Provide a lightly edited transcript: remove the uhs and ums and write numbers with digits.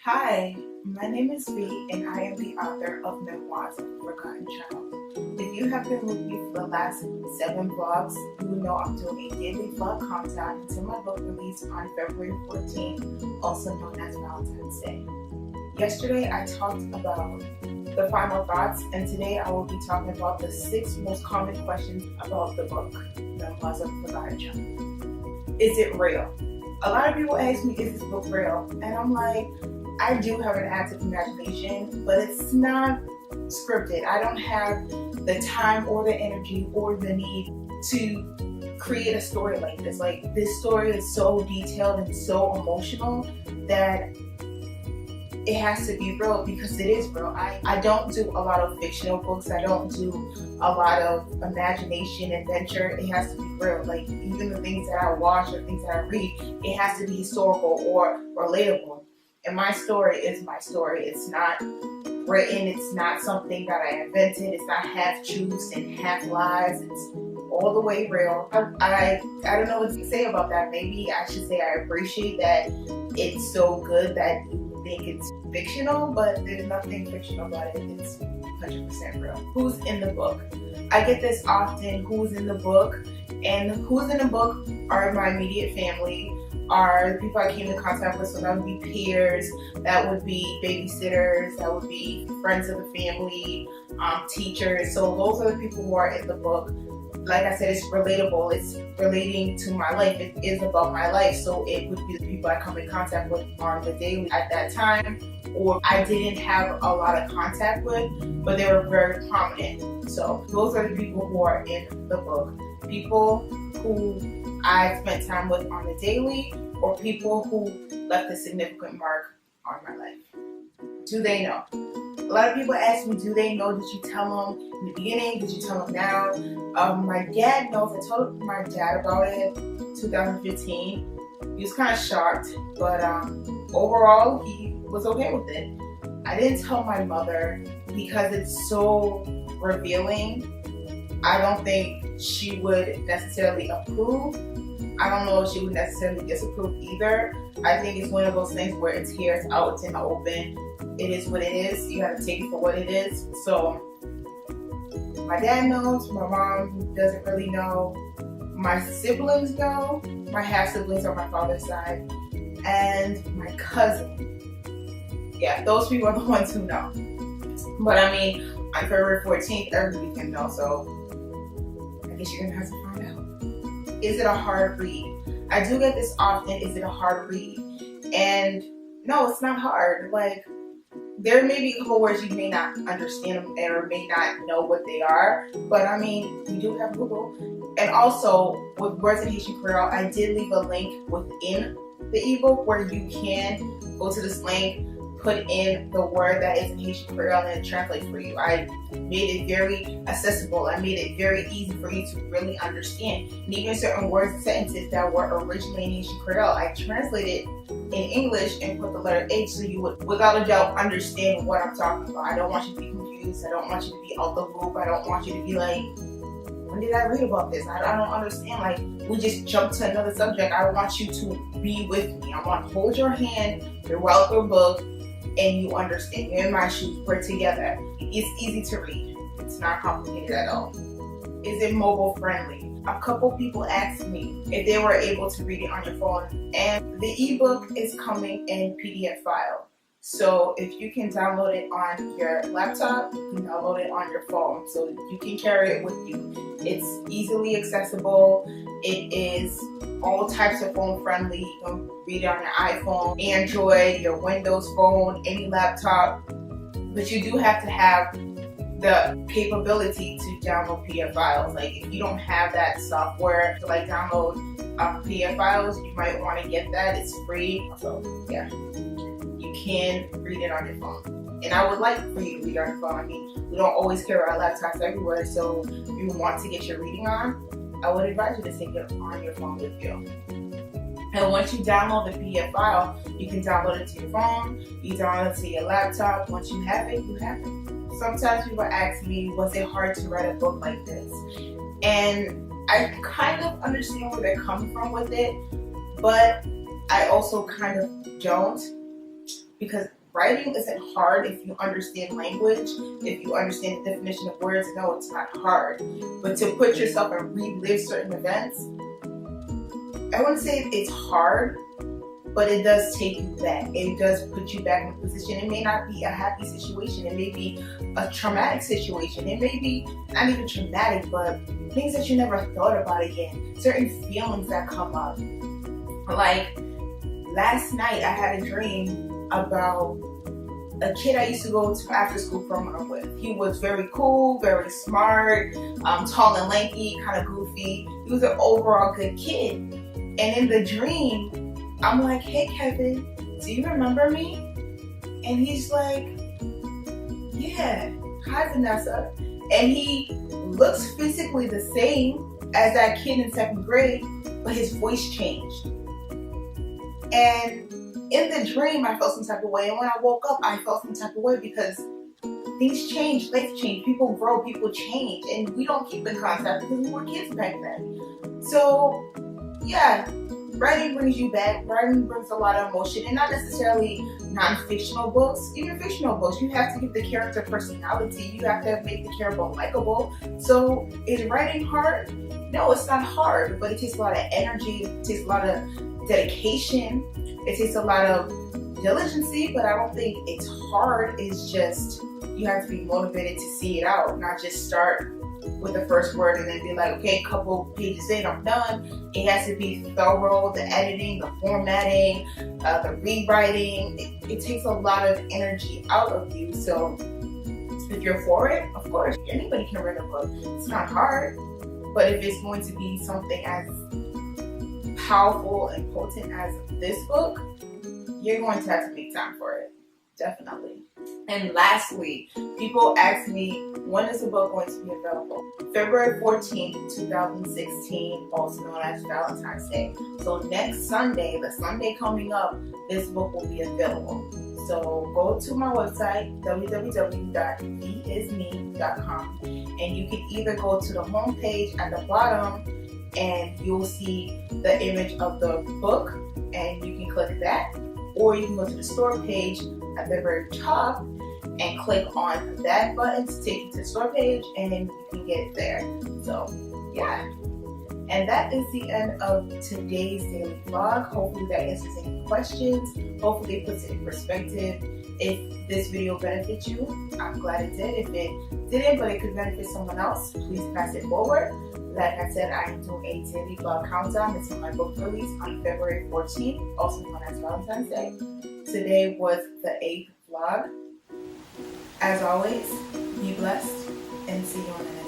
Hi, my name is Vie and I am the author of Memoirs of a Forgotten Child. If you have been with me for the last 7 vlogs, you will know I'm doing a daily vlog countdown until my book release on February 14th, also known as Valentine's Day. Yesterday I talked about the final thoughts, and today I will be talking about the 6 most common questions about the book, Memoirs of a Forgotten Child. Is it real? A lot of people ask me, is this book real? And I'm like, I do have an active imagination, but it's not scripted. I don't have the time or the energy or the need to create a story like this. Like, this story is so detailed and so emotional that it has to be real because it is real. I don't do a lot of fictional books. I don't do a lot of imagination, adventure. It has to be real. Like, even the things that I watch or things that I read, it has to be historical or relatable. And my story is my story. It's not written. It's not something that I invented. It's not half truths and half lies. It's all the way real. I don't know what to say about that. Maybe I should say I appreciate that it's so good that you think it's fictional, but there's nothing fictional about it. It's 100% real. Who's in the book? I get this often, who's in the book? And who's in the book are my immediate family, are the people I came in contact with. So that would be peers, that would be babysitters, that would be friends of the family, teachers. So those are the people who are in the book. Like I said, it's relatable. It's relating to my life. It is about my life. So it would be the people I come in contact with on the daily at that time, or I didn't have a lot of contact with, but they were very prominent. So those are the people who are in the book. People who I spent time with on the daily, or people who left a significant mark on my life. Do they know? A lot of people ask me, do they know? Did you tell them in the beginning? Did you tell them now? My dad knows. I told my dad about it in 2015. He was kind of shocked, but overall he was okay with it. I didn't tell my mother because it's so revealing. I don't think she would necessarily approve. I don't know if she would necessarily disapprove either. I think it's one of those things where it's here, it's out, it's in the open. It is what it is. You gotta take it for what it is. So my dad knows, my mom doesn't really know. My siblings know. My half siblings on my father's side. And my cousin. Yeah, those people are the ones who know. But I mean, on February 14th, everybody can know, so I guess you're gonna have to find out. Is it a hard read? I do get this often, is it a hard read? And no, it's not hard. Like, there may be a couple words you may not understand them or may not know what they are, but I mean, we do have Google. And also, with Words in Haitian Creole, I did leave a link within the ebook where you can go to this link, put in the word that is in Haitian Creole, and it translates for you. I made it very accessible. I made it very easy for you to really understand. And even certain words and sentences that were originally in Haitian Creole, I translated in English and put the letter H so you would, without a doubt, understand what I'm talking about. I don't want you to be confused. I don't want you to be out the loop. I don't want you to be like, when did I read about this? I don't understand. Like, we just jumped to another subject. I want you to be with me. I want to hold your hand throughout the book, and you understand. You're in my shoes. We're together. It's easy to read. It's not complicated at all. Is it mobile friendly? A couple people asked me if they were able to read it on your phone, and the ebook is coming in PDF file. So if you can download it on your laptop, you can download it on your phone, so you can carry it with you. It's easily accessible. It is all types of phone friendly. You can read it on your iPhone, Android, your Windows phone, any laptop. But you do have to have the capability to download PDF files. Like, if you don't have that software to like download PDF files, you might want to get that. It's free. So yeah, you can read it on your phone. And I would like for you to read on your phone. I mean, we don't always carry our laptops everywhere, so if you want to get your reading on, I would advise you to take it on your phone with you. And once you download the PDF file, you can download it to your phone, you download it to your laptop. Once you have it, you have it. Sometimes people ask me, was it hard to write a book like this? And I kind of understand where they're coming from with it, but I also kind of don't. because writing isn't hard if you understand language, if you understand the definition of words. No, it's not hard. But to put yourself and relive certain events, I wouldn't say it's hard, but it does take you back. It does put you back in a position. It may not be a happy situation. It may be a traumatic situation. It may be not even traumatic, but things that you never thought about again. Certain feelings that come up. Like last night, I had a dream about a kid I used to go to after school program with. He was very cool, very smart, tall and lanky, kind of goofy. He was an overall good kid. And in the dream, I'm like, hey Kevin, do you remember me? And he's like, yeah, hi Vanessa. And he looks physically the same as that kid in 2nd grade, but his voice changed. And in the dream, I felt some type of way. And when I woke up, I felt some type of way because things change, life change, people grow, people change. And we don't keep in contact because we were kids back then. So, yeah. Writing brings you back. Writing brings a lot of emotion, and not necessarily non-fictional books. Even fictional books, you have to give the character personality. You have to make the character likable. So, is writing hard? No, it's not hard, but it takes a lot of energy. It takes a lot of dedication. It takes a lot of diligence, but I don't think it's hard. It's just you have to be motivated to see it out, not just start with the first word and then be like, okay, a couple pages in, I'm done. It has to be thorough, the editing, the formatting, the rewriting. It takes a lot of energy out of you. So if you're for it, of course, anybody can write a book. It's not hard, but if it's going to be something as powerful and potent as this book, you're going to have to make time for it. Definitely. And lastly, people ask me, when is the book going to be available? February 14th, 2016, also known as Valentine's Day. So next Sunday, the Sunday coming up, this book will be available. So go to my website, www.vieisme.com, and you can either go to the home page at the bottom and you'll see the image of the book and you can click that, or you can go to the store page at the very top and click on that button to take you to the store page, and then you can get it there. So yeah, and that is the end of today's daily vlog. Hopefully that answers any questions. Hopefully it puts it in perspective. If this video benefits you, I'm glad it did. If it didn't, but it could benefit someone else, please pass it forward. Like I said, I am doing a daily vlog countdown until my book release on February 14th, also known as Valentine's Day. Today was the 8th vlog. As always, be blessed and see you on the next.